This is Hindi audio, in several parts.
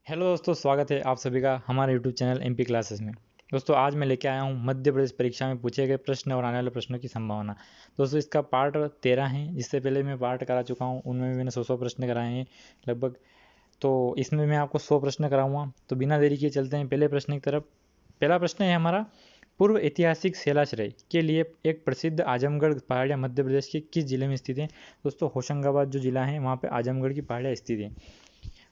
हेलो दोस्तों, स्वागत है आप सभी का हमारे यूट्यूब चैनल एमपी क्लासेस में। दोस्तों आज मैं लेके आया हूँ मध्य प्रदेश परीक्षा में पूछे गए प्रश्न और आने वाले प्रश्नों की संभावना। दोस्तों इसका पार्ट 13 है। जिससे पहले मैं पार्ट करा चुका हूँ, उनमें भी मैंने 100 प्रश्न कराए हैं लगभग। तो इसमें मैं आपको 100 प्रश्न कराऊंगा। तो बिना देरी किए चलते हैं पहले प्रश्न की तरफ। पहला प्रश्न है हमारा, पूर्व ऐतिहासिक शैलाश्रय के लिए एक प्रसिद्ध आजमगढ़ पहाड़ियाँ मध्य प्रदेश के किस जिले में स्थित है। दोस्तों होशंगाबाद जो जिला है वहाँ पे आजमगढ़ की पहाड़ियाँ स्थित है।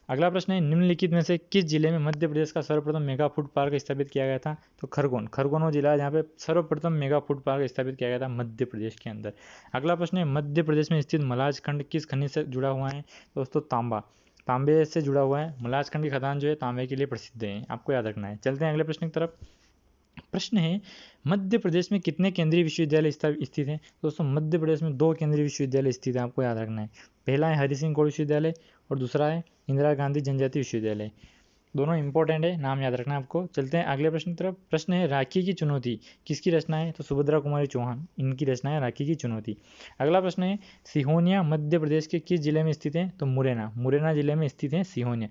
अगला प्रश्न है, निम्नलिखित में से किस जिले में मध्य प्रदेश का सर्वप्रथम मेगा फूड पार्क स्थापित किया गया था। तो खरगोन वो जिला है जहाँ पे सर्वप्रथम मेगा फूड पार्क स्थापित किया गया था मध्य प्रदेश के अंदर। अगला प्रश्न है, मध्य प्रदेश में स्थित मलाज खंड किस खनिज से जुड़ा हुआ है। दोस्तों तांबा, तांबे से जुड़ा हुआ है। मलाज खंड की खदान जो है तांबे के लिए प्रसिद्ध है, आपको याद रखना है। चलते हैं अगले प्रश्न की तरफ। प्रश्न है, मध्य प्रदेश में कितने केंद्रीय विश्वविद्यालय स्थित हैं। दोस्तों मध्य प्रदेश में 2 केंद्रीय विश्वविद्यालय स्थित हैं, आपको याद रखना है। पहला है हरि सिंह गौड़ विश्वविद्यालय और दूसरा है इंदिरा गांधी जनजातीय विश्वविद्यालय। दोनों इंपॉर्टेंट है, नाम याद रखना है आपको। चलते हैं अगले प्रश्न की तरफ। प्रश्न है, राखी की चुनौती किसकी रचना है। तो सुभद्रा कुमारी चौहान, इनकी रचना है राखी की चुनौती। अगला प्रश्न है, सिहोनिया मध्य प्रदेश के किस जिले में स्थित है। तो मुरैना जिले में स्थित है सिहोनिया।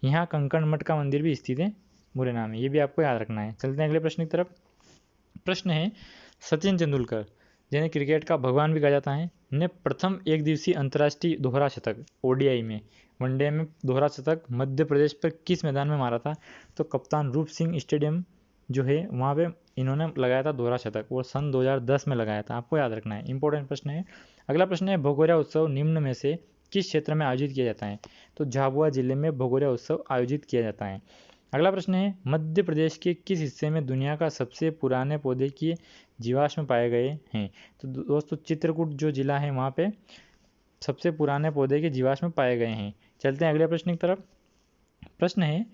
यहाँ कंकण मठ का मंदिर भी स्थित है मुरैना में, ये भी आपको याद रखना है। चलते हैं अगले प्रश्न की तरफ। प्रश्न है, सचिन तेंदुलकर जिन्हें क्रिकेट का भगवान भी कहा जाता है ने प्रथम एक दिवसीय अंतर्राष्ट्रीय दोहरा शतक ओडीआई में वनडे में दोहरा शतक मध्य प्रदेश पर किस मैदान में मारा था। तो कप्तान रूप सिंह स्टेडियम जो है वहाँ पे इन्होंने लगाया था दोहरा शतक, वो सन 2010 में लगाया था, आपको याद रखना है। इंपॉर्टेंट प्रश्न है। अगला प्रश्न है, भगोरिया उत्सव निम्न में से किस क्षेत्र में आयोजित किया जाता है। तो झाबुआ जिले में भगोरिया उत्सव आयोजित किया जाता है। अगला प्रश्न है, मध्य प्रदेश के किस हिस्से में दुनिया का सबसे पुराने पौधे की जीवाश्म पाए गए हैं। तो दोस्तों चित्रकूट जो जिला है वहाँ पे सबसे पुराने पौधे के जीवाश्म पाए गए हैं। चलते हैं अगले प्रश्न की तरफ। प्रश्न है,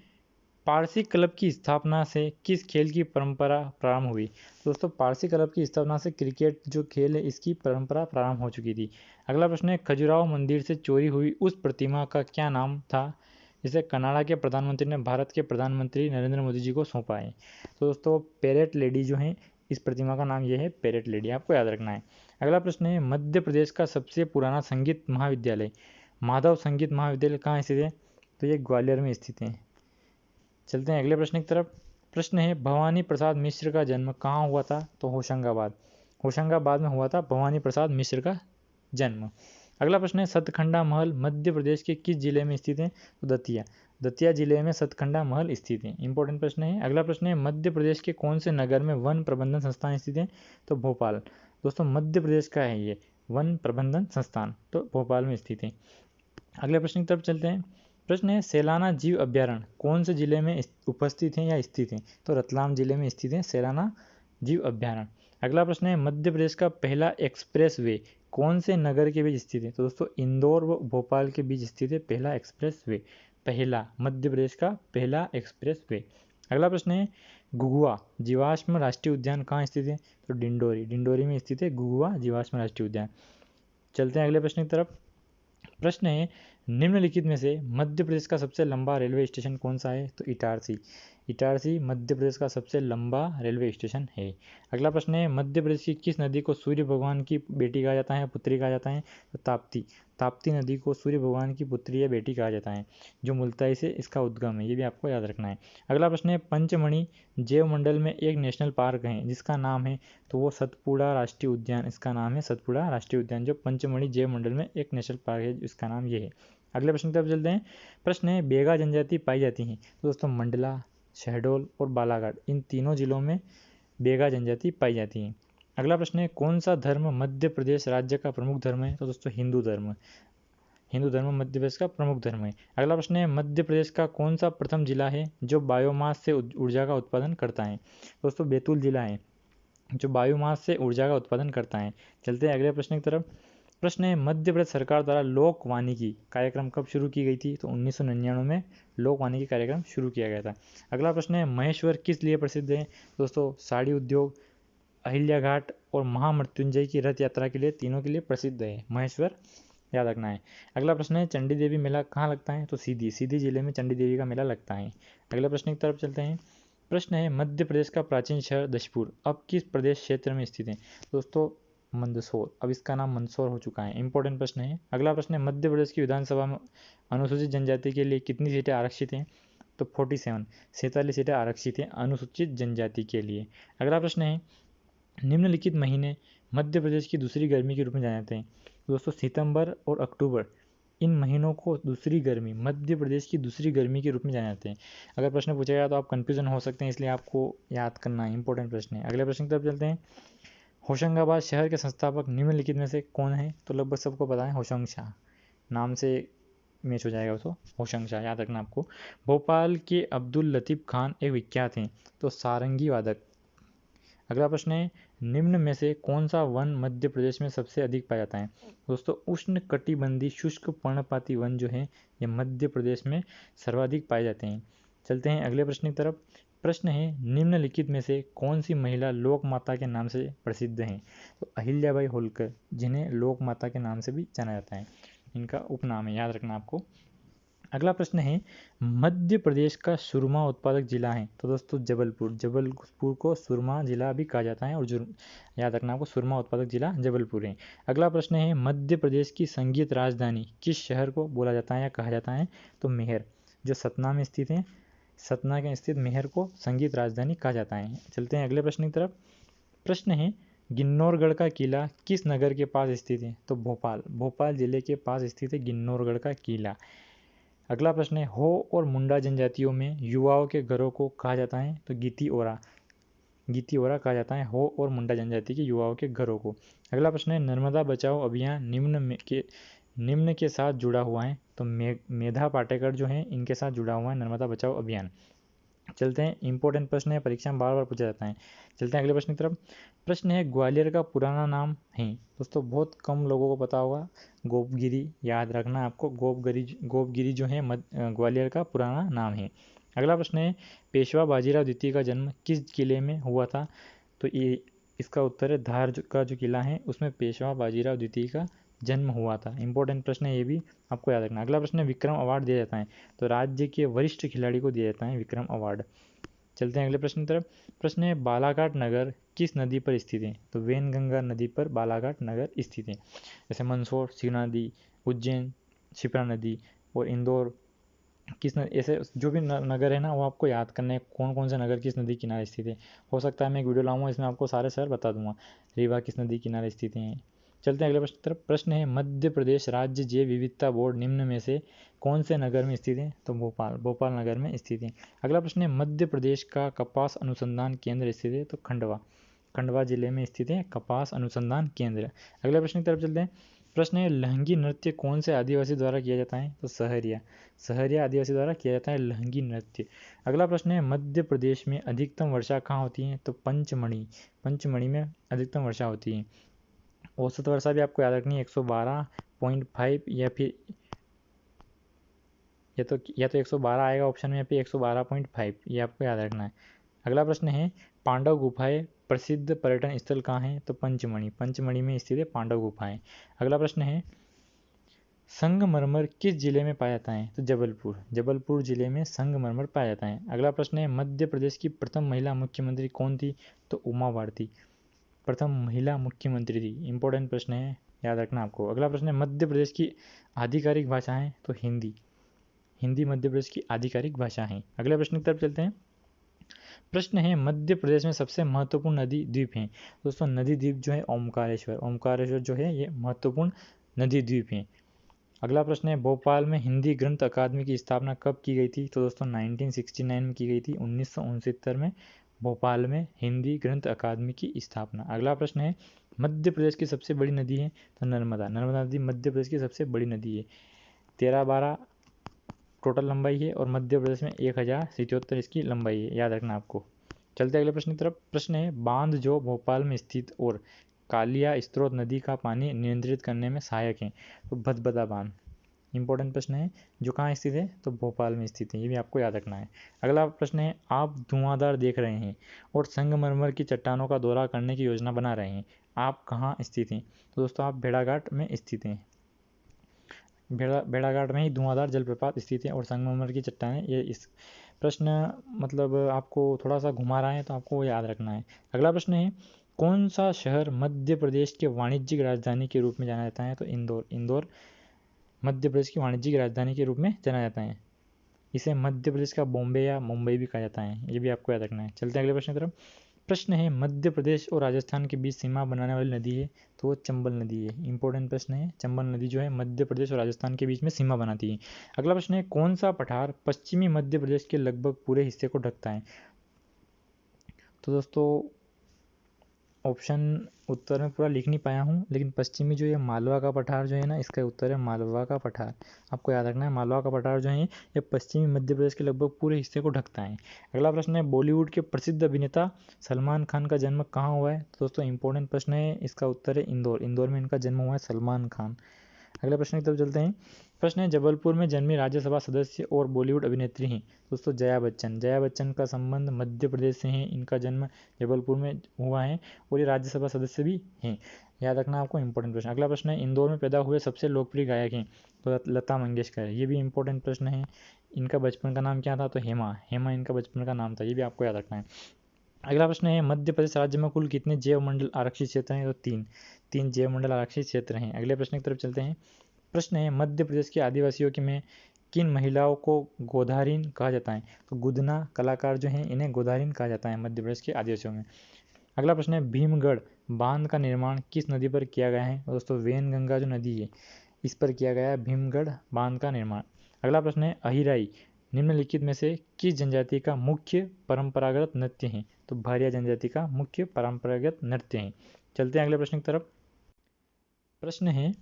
पारसी क्लब की स्थापना से किस खेल की परंपरा प्रारंभ हुई। दोस्तों पारसी क्लब की स्थापना से क्रिकेट जो खेल है इसकी परंपरा प्रारंभ हो चुकी थी। अगला प्रश्न है, खजुराहो मंदिर से चोरी हुई उस प्रतिमा का क्या नाम था जिसे कनाडा के प्रधानमंत्री ने भारत के प्रधानमंत्री नरेंद्र मोदी जी को सौंपा है। तो दोस्तों पैरेट लेडी जो है, इस प्रतिमा का नाम यह है पैरेट लेडी, आपको याद रखना है। अगला प्रश्न है, मध्य प्रदेश का सबसे पुराना संगीत महाविद्यालय माधव संगीत महाविद्यालय कहाँ स्थित है। तो ये ग्वालियर में स्थित है। चलते हैं अगले प्रश्न की तरफ। प्रश्न है, भवानी प्रसाद मिश्र का जन्म कहाँ हुआ था। तो होशंगाबाद में हुआ था भवानी प्रसाद मिश्र का जन्म। अगला प्रश्न है, सतखंडा महल मध्य प्रदेश के किस जिले में स्थित है। तो दतिया जिले में सतखंडा महल स्थित है। इंपॉर्टेंट प्रश्न है। अगला प्रश्न है, मध्य प्रदेश के कौन से नगर में वन प्रबंधन संस्थान स्थित है। तो भोपाल। दोस्तों मध्य प्रदेश का है ये वन प्रबंधन संस्थान, तो भोपाल में स्थित है। अगले प्रश्न की तरफ चलते हैं। प्रश्न है, सैलाना जीव अभ्यारण्य कौन से जिले में उपस्थित हैं या स्थित हैं। तो रतलाम जिले में स्थित है सैलाना जीव अभ्यारण्य। अगला प्रश्न है, मध्य प्रदेश का पहला एक्सप्रेस वे कौन से नगर के बीच स्थित है। तो दोस्तों इंदौर व भोपाल के बीच स्थित है पहला एक्सप्रेस वे, पहला मध्य प्रदेश का पहला एक्सप्रेस वे। अगला प्रश्न है, गुगुआ जीवाश्म राष्ट्रीय उद्यान कहाँ स्थित है। तो डिंडोरी में स्थित है गुगुआ जीवाश्म राष्ट्रीय उद्यान। चलते हैं अगले प्रश्न की तरफ। प्रश्न है, निम्नलिखित में से मध्य प्रदेश का सबसे लंबा रेलवे स्टेशन कौन सा है। तो इटारसी मध्य प्रदेश का सबसे लंबा रेलवे स्टेशन है। अगला प्रश्न है, मध्य प्रदेश की किस नदी को सूर्य भगवान की बेटी कहा जाता है, पुत्री कहा जाता है। तो ताप्ती नदी को सूर्य भगवान की पुत्री या बेटी कहा जाता है, जो मुल्ताई से इसका उद्गम है, ये भी आपको याद रखना है। अगला प्रश्न है, पंचमढ़ी जैव मंडल में एक नेशनल पार्क है जिसका नाम है। तो वो सतपुड़ा राष्ट्रीय उद्यान, इसका नाम है सतपुड़ा राष्ट्रीय उद्यान, जो पंचमढ़ी जैव मंडल में एक नेशनल पार्क है इसका नाम ये है। अगले प्रश्न की तरफ चलते हैं। प्रश्न है, बेगा जनजाति पाई जाती है। तो दोस्तों मंडला, शहडोल और बालाघाट इन तीनों जिलों में बेगा जनजाति पाई जाती है। अगला प्रश्न है, कौन सा धर्म मध्य प्रदेश राज्य का प्रमुख धर्म है। तो दोस्तों हिंदू धर्म मध्य प्रदेश का प्रमुख धर्म है। अगला प्रश्न है, मध्य प्रदेश का कौन सा प्रथम जिला है जो बायोमास से ऊर्जा का उत्पादन करता है। दोस्तों बैतूल जिला है जो बायोमास से ऊर्जा का उत्पादन करता है। चलते हैं अगले प्रश्न की तरफ। प्रश्न है, मध्य प्रदेश सरकार द्वारा लोक वानिकी कार्यक्रम कब शुरू की गई थी। तो 1999 में लोक वानिकी कार्यक्रम शुरू किया गया था। अगला प्रश्न है, महेश्वर किस लिए प्रसिद्ध है। दोस्तों साड़ी उद्योग, अहिल्या घाट और महामृत्युंजय की रथ यात्रा के लिए, तीनों के लिए प्रसिद्ध है महेश्वर, याद रखना है। अगला प्रश्न है, चंडी देवी मेला कहाँ लगता है। तो सीधी जिले में चंडी देवी का मेला लगता है। अगले प्रश्न की तरफ चलते हैं। प्रश्न है, मध्य प्रदेश का प्राचीन शहर दशपुर अब किस प्रदेश क्षेत्र में स्थित है। दोस्तों मंदसौर, अब इसका नाम मंदसौर हो चुका है। इंपॉर्टेंट प्रश्न है। अगला प्रश्न है, मध्य प्रदेश की विधानसभा में अनुसूचित जनजाति के लिए कितनी सीटें आरक्षित हैं। तो 47 सीटें आरक्षित हैं अनुसूचित जनजाति के लिए। अगला प्रश्न है निम्नलिखित महीने मध्य प्रदेश की दूसरी गर्मी के रूप में जाने जाते हैं। दोस्तों सितंबर और अक्टूबर इन महीनों को दूसरी गर्मी, मध्य प्रदेश की दूसरी गर्मी के रूप में जाने जाते हैं। अगर प्रश्न पूछा गया तो आप कंफ्यूजन हो सकते हैं, इसलिए आपको याद करना इंपॉर्टेंट प्रश्न है। अगले प्रश्न की तरफ चलते हैं। होशंगाबाद शहर के संस्थापक निम्नलिखित में से कौन है? तो लगभग सबको पता है, होशंग शाह नाम से मैच हो जाएगा उसको, होशंग शाह याद रखना आपको। भोपाल के अब्दुल लतीफ़ खान एक विख्यात हैं, तो सारंगी वादक। अगला प्रश्न है निम्न में से कौन सा वन मध्य प्रदेश में सबसे अधिक पाया जाता है? दोस्तों उष्ण कटिबंधीय शुष्क पर्णपाती वन जो है ये मध्य प्रदेश में सर्वाधिक पाए जाते हैं। चलते हैं अगले प्रश्न की तरफ। प्रश्न है निम्नलिखित में से कौन सी महिला लोक माता के नाम से प्रसिद्ध हैं? तो अहिल्याबाई होलकर, जिन्हें लोक माता के नाम से भी जाना जाता है, इनका उपनाम है, याद रखना आपको। अगला प्रश्न है मध्य प्रदेश का सुरमा उत्पादक जिला है? तो दोस्तों जबलपुर को सुरमा जिला भी कहा जाता है, और याद रखना आपको सुरमा उत्पादक जिला जबलपुर है। अगला प्रश्न है मध्य प्रदेश की संगीत राजधानी किस शहर को बोला जाता है या कहा जाता है? तो मेहर, जो सतना में स्थित है, सतना के स्थित मेहर को संगीत राजधानी कहा जाता है। चलते हैं अगले प्रश्न की तरफ। प्रश्न है गिन्नौरगढ़ का किला किस नगर के पास स्थित है? तो भोपाल जिले के पास स्थित है गिन्नौरगढ़ का किला। अगला प्रश्न है हो और मुंडा जनजातियों में युवाओं के घरों को कहा जाता है? तो गीती ओरा कहा जाता है हो और मुंडा जनजाति के युवाओं के घरों को। अगला प्रश्न है नर्मदा बचाओ अभियान निम्न के साथ जुड़ा हुआ है? तो मेधा पाटेकर जो है इनके साथ जुड़ा हुआ है नर्मदा बचाओ अभियान। चलते हैं, इंपॉर्टेंट प्रश्न है, परीक्षा में बार बार पूछा जाता है। चलते हैं अगले प्रश्न की तरफ। प्रश्न है ग्वालियर का पुराना नाम है? दोस्तों बहुत कम लोगों को पता होगा, गोपगिरी, याद रखना आपको, गोपगिरी जो है ग्वालियर का पुराना नाम है। अगला प्रश्न है पेशवा बाजीराव द्वितीय का जन्म किस किले में हुआ था? तो ये इसका उत्तर है धार का जो किला है उसमें पेशवा बाजीराव द्वितीय का जन्म हुआ था। इंपॉर्टेंट प्रश्न है, ये भी आपको याद रखना। अगला प्रश्न है विक्रम अवार्ड दिया जाता है? तो राज्य के वरिष्ठ खिलाड़ी को दिया जाता है विक्रम अवार्ड। चलते हैं अगले प्रश्न की तरफ। प्रश्न है बालाघाट नगर किस नदी पर स्थित है? तो वैनगंगा नदी पर बालाघाट नगर स्थित है। जैसे मंदसौर शिवना नदी, उज्जैन शिप्रा नदी, और इंदौर किस नदी, ऐसे जो भी नगर है ना वो आपको याद करना है कौन कौन से नगर किस नदी किनारे स्थित है। हो सकता है मैं एक वीडियो लाऊंगा इसमें आपको सारे शहर बता दूंगा, रीवा किस नदी किनारे स्थित हैं। चलते हैं अगले प्रश्न की तरफ। प्रश्न है मध्य प्रदेश राज्य जैव विविधता बोर्ड निम्न में से कौन से नगर में स्थित है? तो भोपाल नगर में स्थित है। अगला प्रश्न है मध्य प्रदेश का कपास अनुसंधान केंद्र स्थित है? तो खंडवा जिले में स्थित है कपास अनुसंधान केंद्र। अगले प्रश्न की तरफ चलते हैं। प्रश्न है लहंगी नृत्य कौन से आदिवासी द्वारा किया जाता है? तो सहरिया आदिवासी द्वारा किया जाता है लहंगी नृत्य। अगला प्रश्न है मध्य प्रदेश में अधिकतम वर्षा कहाँ होती है? तो पंचमढ़ी में अधिकतम वर्षा होती है। औसत वर्षा भी आपको याद रखनी है 112.5 या फिर या तो 112 आएगा ऑप्शन में, या फिर 112.5, ये आपको याद रखना है। अगला प्रश्न है पांडव गुफाएं प्रसिद्ध पर्यटन स्थल कहाँ है? तो पंचमढ़ी में स्थित है पांडव गुफाएं। अगला प्रश्न है संगमरमर किस जिले में पाया जाता है? तो जबलपुर जिले में संगमरमर पाया जाता है। अगला प्रश्न है मध्य प्रदेश की प्रथम महिला मुख्यमंत्री कौन थी? तो उमा भारती प्रथम महिला मुख्यमंत्री थी। इंपॉर्टेंट प्रश्न है, याद रखना आपको। अगला प्रश्न है मध्य प्रदेश की आधिकारिक भाषा है? तो हिंदी मध्य प्रदेश की आधिकारिक भाषा है। अगले प्रश्न की तरफ चलते हैं। प्रश्न है मध्य प्रदेश में सबसे महत्वपूर्ण नदी द्वीप हैं? दोस्तों नदी द्वीप जो है ओमकारेश्वर जो है ये महत्वपूर्ण नदी द्वीप है। अगला प्रश्न है भोपाल में हिंदी ग्रंथ अकादमी की स्थापना कब की गई थी? तो दोस्तों 1969 में की गई थी, 1969 में भोपाल में हिंदी ग्रंथ अकादमी की स्थापना। अगला प्रश्न है मध्य प्रदेश की सबसे बड़ी नदी है? तो नर्मदा नदी मध्य प्रदेश की सबसे बड़ी नदी है। 13-12 टोटल लंबाई है, और मध्य प्रदेश में 1077 इसकी लंबाई है, याद रखना आपको। चलते अगले प्रश्न की तरफ। प्रश्न है बांध जो भोपाल में स्थित और कालिया स्रोत नदी का पानी नियंत्रित करने में सहायक है? तो भदभदा बांध। इंपॉर्टेंट प्रश्न है, जो कहाँ स्थित है? तो भोपाल में स्थित है, ये भी आपको याद रखना है। अगला प्रश्न है आप धुआंधार देख रहे हैं और संगमरमर की चट्टानों का दौरा करने की योजना बना रहे हैं, आप कहाँ स्थित हैं? तो दोस्तों आप भेड़ाघाट में स्थित हैं। भेड़ाघाट में ही धुआंधार जलप्रपात स्थित है और संगमरमर की चट्टानें, ये इस प्रश्न मतलब आपको थोड़ा सा घुमा रहा है तो आपको याद रखना है। अगला प्रश्न है कौन सा शहर मध्य प्रदेश के वाणिज्यिक राजधानी के रूप में जाना जाता है? तो इंदौर मध्य प्रदेश की वाणिज्यिक राजधानी के रूप में जाना जाता है। इसे मध्य प्रदेश का बॉम्बे या मुंबई भी कहा जाता है, ये भी आपको याद रखना है। चलते हैं अगले प्रश्न की तरफ। प्रश्न है मध्य प्रदेश और राजस्थान के बीच सीमा बनाने वाली नदी है, तो वो चंबल नदी है। इंपॉर्टेंट प्रश्न है, चंबल नदी जो है मध्य प्रदेश और राजस्थान के बीच में सीमा बनाती है। अगला प्रश्न है कौन सा पठार पश्चिमी मध्य प्रदेश के लगभग पूरे हिस्से को ढकता है। तो दोस्तों ऑप्शन उत्तर में पूरा लिख नहीं पाया हूँ, लेकिन पश्चिमी जो ये मालवा का पठार जो है ना, इसका उत्तर है मालवा का पठार। आपको याद रखना है मालवा का पठार जो है ये पश्चिमी मध्य प्रदेश के लगभग पूरे हिस्से को ढकता है। अगला प्रश्न है बॉलीवुड के प्रसिद्ध अभिनेता सलमान खान का जन्म कहाँ हुआ है। तो दोस्तों इंपॉर्टेंट प्रश्न है, इसका उत्तर है इंदौर। इंदौर में इनका जन्म हुआ है सलमान खान। अगला प्रश्न की तरफ चलते हैं। प्रश्न है जबलपुर में जन्मी राज्यसभा सदस्य और बॉलीवुड अभिनेत्री हैं। दोस्तों जया बच्चन। जया बच्चन का संबंध मध्य प्रदेश से है, इनका जन्म जबलपुर में हुआ है और ये राज्यसभा सदस्य भी हैं। याद रखना आपको इंपॉर्टेंट प्रश्न। अगला प्रश्न है इंदौर में पैदा हुए सबसे लोकप्रिय गायक हैं। तो लता मंगेशकर, ये भी इंपॉर्टेंट प्रश्न है। इनका बचपन का नाम क्या था, तो हेमा। हेमा इनका बचपन का नाम था, ये भी आपको याद रखना है। अगला प्रश्न है मध्य प्रदेश राज्य में कुल कितने जैव मंडल आरक्षित क्षेत्र हैं। तो तीन जैव मंडल आरक्षित क्षेत्र हैं। अगले प्रश्न की तरफ चलते हैं। प्रश्न है मध्य प्रदेश के आदिवासियों के में किन महिलाओं को गोधारिन कहा जाता है। तो गुदना कलाकार जो हैं इन्हें गोधारिन कहा जाता है मध्य प्रदेश के आदिवासियों में। अगला प्रश्न है भीमगढ़ बांध का निर्माण किस नदी पर किया गया है। दोस्तों वेनगंगा जो नदी है इस पर किया गया है भीमगढ़ बांध का निर्माण। अगला प्रश्न है अहिराई निम्नलिखित में से किस जनजाति का मुख्य परंपरागत नृत्य है। तो भारिया जनजाति का मुख्य परंपरागत नृत्य है। चलते हैं अगले प्रश्न की तरफ। प्रश्न है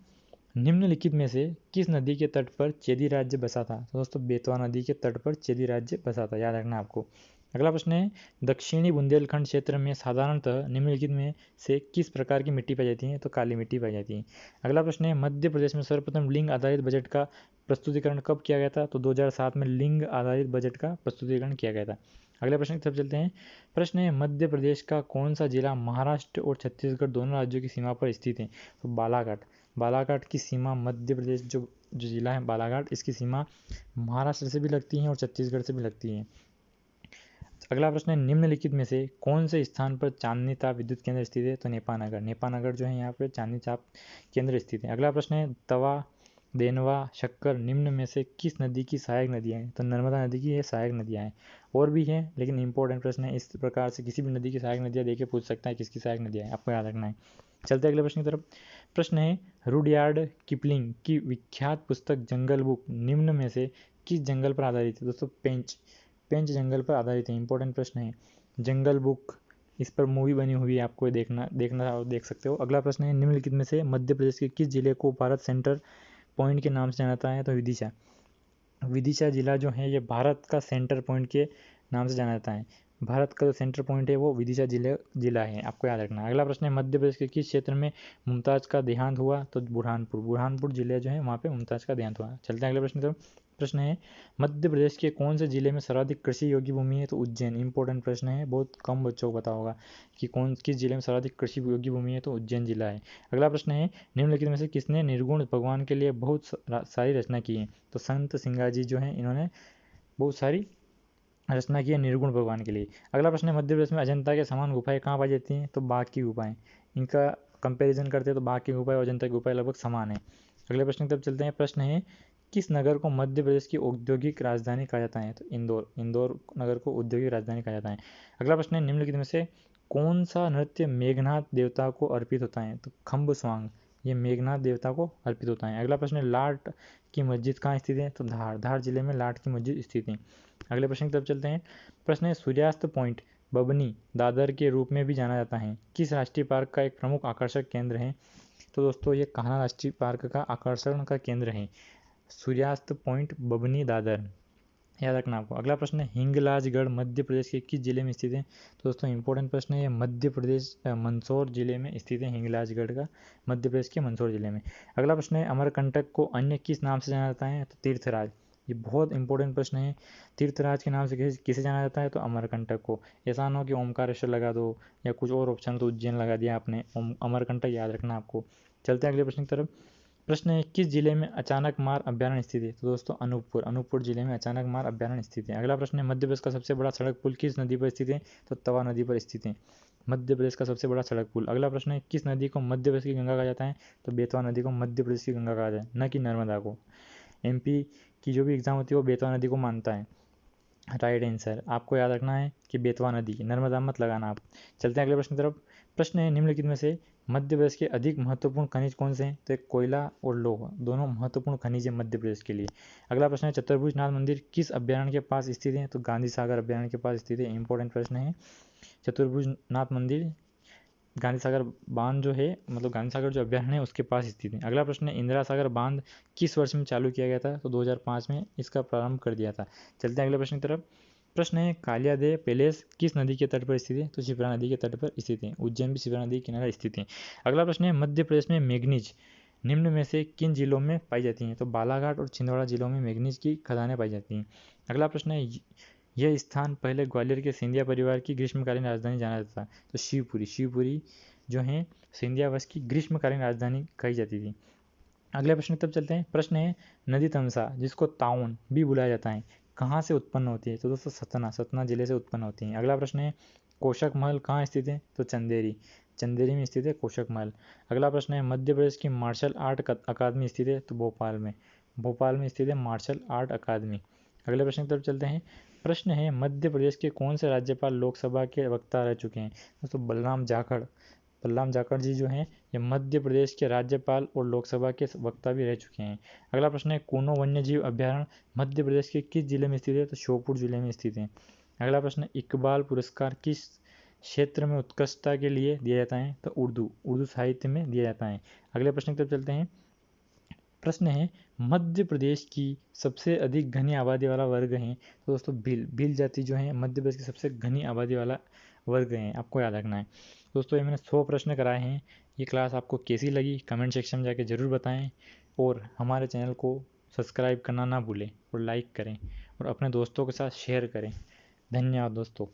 निम्नलिखित में से किस नदी के तट पर चेदी राज्य बसा था। तो दोस्तों बेतवा नदी के तट पर चेदी राज्य बसा था, याद रखना आपको। अगला प्रश्न है दक्षिणी बुंदेलखंड क्षेत्र में साधारणतः निम्नलिखित में से किस प्रकार की मिट्टी पाई जाती है। तो काली मिट्टी पाई जाती है। अगला प्रश्न है मध्य प्रदेश में सर्वप्रथम लिंग आधारित बजट का प्रस्तुतिकरण कब किया गया था। तो 2007 में लिंग आधारित बजट का प्रस्तुतिकरण किया गया था। अगले प्रश्न की तरफ चलते हैं। प्रश्न है मध्य प्रदेश का कौन सा जिला महाराष्ट्र और छत्तीसगढ़ दोनों राज्यों की सीमा पर स्थित है। तो बालाघाट। बालाघाट की सीमा मध्य प्रदेश जो जिला है बालाघाट, इसकी सीमा महाराष्ट्र से भी लगती है और छत्तीसगढ़ से भी लगती है। अगला प्रश्न है निम्नलिखित में से कौन से स्थान पर चांदनी ताप विद्युत केंद्र स्थित है। तो नेपानगर। नेपानगर जो है यहाँ पे चांदनी ताप केंद्र स्थित है। अगला प्रश्न है तवा देनवा शक्कर निम्न में से किस नदी की सहायक नदियाँ हैं। तो नर्मदा नदी की ये सहायक नदियाँ हैं। और भी हैं लेकिन इंपॉर्टेंट प्रश्न है, इस प्रकार से किसी भी नदी की सहायक नदियाँ देके पूछ सकता है किसकी सहायक नदियाँ हैं, आपको याद रखना है। चलते अगले प्रश्न की तरफ। प्रश्न है रुडयार्ड किपलिंग की विख्यात पुस्तक जंगल बुक निम्न में से किस जंगल पर आधारित है। दोस्तों पेंच जंगल पर आधारित है। इंपॉर्टेंट प्रश्न है जंगल बुक, इस पर मूवी बनी हुई है, आपको देख सकते हो। अगला प्रश्न है निम्नलिखित में से मध्य प्रदेश के किस जिले को भारत सेंटर पॉइंट के नाम से जाना जाता है। तो विदिशा। विदिशा जिला जो है ये भारत का सेंटर पॉइंट के नाम से जाना जाता है। भारत का जो सेंटर पॉइंट है वो विदिशा जिला है, आपको याद रखना है। अगला प्रश्न है मध्य प्रदेश के किस क्षेत्र में मुमताज़ का देहांत हुआ। तो बुरहानपुर जिले जो है वहाँ पे मुमताज़ का देहांत हुआ। चलते हैं अगले प्रश्न की तरफ। प्रश्न है मध्य प्रदेश के कौन से जिले में सर्वाधिक कृषि योग्य भूमि है। तो उज्जैन। इंपॉर्टेंट प्रश्न है, बहुत कम बच्चों को पता होगा कि किस जिले में सर्वाधिक कृषि योग्य भूमि है। तो उज्जैन जिला है। अगला प्रश्न है निम्नलिखित में से किसने निर्गुण भगवान के लिए बहुत सारी रचना की है। तो संत सिंगाजी जो है इन्होंने बहुत सारी रचना की है निर्गुण भगवान के लिए। अगला प्रश्न है मध्य प्रदेश में अजंता के समान गुफाएं कहाँ पाई जाती हैं। तो बाघ की गुफाएं। इनका कंपैरिजन करते हैं तो बाघ की गुफाएं और अजंता की गुफाएं लगभग समान है। अगले प्रश्न की तरफ चलते हैं। प्रश्न है किस नगर को मध्य प्रदेश की औद्योगिक राजधानी कहा जाता है। तो इंदौर नगर को औद्योगिक राजधानी कहा जाता है। अगला प्रश्न है निम्नलिखित में से कौन सा नृत्य मेघनाथ देवता को अर्पित होता है। तो खम्ब स्वांग, ये मेघनाथ देवता को अर्पित होता है। अगला प्रश्न है लाट की मस्जिद कहाँ स्थित है। तो धार जिले में लाट की मस्जिद स्थित है। अगले प्रश्न की तरफ चलते हैं। प्रश्न है सूर्यास्त पॉइंट बबनी दादर के रूप में भी जाना जाता है किस राष्ट्रीय पार्क का एक प्रमुख आकर्षक केंद्र है। तो दोस्तों ये कान्हा राष्ट्रीय पार्क का आकर्षण का केंद्र है सूर्यास्त पॉइंट बबनी दादर, याद रखना आपको। अगला प्रश्न है हिंगलाजगढ़ मध्य प्रदेश के किस जिले में स्थित है। तो दोस्तों इंपॉर्टेंट प्रश्न है, ये मध्य प्रदेश मंदसौर जिले में स्थित है। हिंगलाजगढ़ का मध्य प्रदेश के मंदसौर जिले में। अगला प्रश्न है अमरकंटक को अन्य किस नाम से जाना जाता है। तो तीर्थराज। ये बहुत इंपॉर्टेंट प्रश्न है, तीर्थराज के नाम से किसे जाना जाता है। तो अमरकंटक को। ऐसा ना हो कि ओमकारेश्वर लगा दो या कुछ और ऑप्शन तो उज्जैन लगा दिया आपने, अमरकंटक याद रखना आपको। चलते हैं अगले प्रश्न की तरफ। प्रश्न है किस जिले में अचानक मार अभ्यारण्य स्थित है। तो दोस्तों अनूपपुर जिले में अचानक मार अभ्यारण्य स्थित है। अगला प्रश्न है मध्य प्रदेश का सबसे बड़ा सड़क पुल किस नदी पर स्थित है। तो तवा नदी पर स्थित है मध्य प्रदेश का सबसे बड़ा सड़क पुल। अगला प्रश्न है किस नदी को मध्य प्रदेश की गंगा कहा जाता है। तो बेतवा नदी को मध्य प्रदेश की गंगा कहा जाता है, न कि नर्मदा को। एमपी की जो भी एग्ज़ाम होती है वो बेतवा नदी को मानता है। Right answer. आपको याद रखना है कि बेतवा नदी, नर्मदा मत लगाना आप। चलते हैं अगले प्रश्न की तरफ। प्रश्न है निम्नलिखित में से मध्य प्रदेश के अधिक महत्वपूर्ण खनिज कौन से हैं? तो एक कोयला और लौह दोनों महत्वपूर्ण खनिज है मध्य प्रदेश के लिए। अगला प्रश्न है चतुर्भुज नाथ मंदिर किस अभ्यारण्य के पास स्थित है? तो गांधी सागर अभ्यारण्य के पास स्थित है। इंपॉर्टेंट प्रश्न है। चतुर्भुज नाथ मंदिर गांधी सागर बांध जो है, मतलब गांधी सागर जो अभ्यारण्य है उसके पास स्थित है। अगला प्रश्न है इंदिरा सागर बांध किस वर्ष में चालू किया गया था? तो 2005 में इसका प्रारंभ कर दिया था। चलते हैं अगले प्रश्न की तरफ। प्रश्न है कालियादेह पैलेस किस नदी के तट पर स्थित है? तो शिप्रा नदी के तट पर स्थित है। उज्जैन भी शिप्रा नदी के किनारे स्थित है। अगला प्रश्न है मध्य प्रदेश में मैग्नीज निम्न में से किन जिलों में पाई जाती हैं? तो बालाघाट और छिंदवाड़ा जिलों में मैग्नीज की खदानें पाई जाती हैं। अगला प्रश्न है यह स्थान पहले ग्वालियर के सिंधिया परिवार की ग्रीष्मकालीन राजधानी जाना जाता था। तो शिवपुरी जो है सिंधिया वंश की ग्रीष्मकालीन राजधानी कही जाती थी। अगले प्रश्न की तरफ चलते हैं। प्रश्न है नदी तमसा जिसको ताउन भी बुलाया जाता है कहाँ से उत्पन्न होती है? तो दोस्तों सतना जिले से उत्पन्न होती है। अगला प्रश्न है कोशक महल कहाँ स्थित है? तो चंदेरी में स्थित है कोशक महल। अगला प्रश्न है मध्य प्रदेश की मार्शल आर्ट अकादमी स्थित है? तो भोपाल में स्थित है मार्शल आर्ट अकादमी। अगले प्रश्न की तरफ चलते हैं। प्रश्न है मध्य प्रदेश के कौन से राज्यपाल लोकसभा के वक्ता रह चुके हैं? दोस्तों बलराम जाखड़ जी जो हैं ये मध्य प्रदेश के राज्यपाल और लोकसभा के वक्ता भी रह चुके हैं। अगला प्रश्न है कूनो वन्यजीव अभ्यारण्य मध्य प्रदेश के किस जिले में स्थित है? तो श्योपुर जिले में स्थित है। अगला प्रश्न है इकबाल पुरस्कार किस क्षेत्र में उत्कृष्टता के लिए दिया जाता है? तो उर्दू साहित्य में दिया जाता है। अगले प्रश्न की तरफ चलते हैं। प्रश्न है मध्य प्रदेश की सबसे अधिक घनी आबादी वाला वर्ग है? तो दोस्तों भील जाति जो है मध्य प्रदेश की सबसे घनी आबादी वाला वर्ग है, आपको याद रखना है। दोस्तों ये मैंने 100 प्रश्न कराए हैं। ये क्लास आपको कैसी लगी कमेंट सेक्शन में जाके ज़रूर बताएं और हमारे चैनल को सब्सक्राइब करना ना भूलें और लाइक करें और अपने दोस्तों के साथ शेयर करें। धन्यवाद दोस्तों।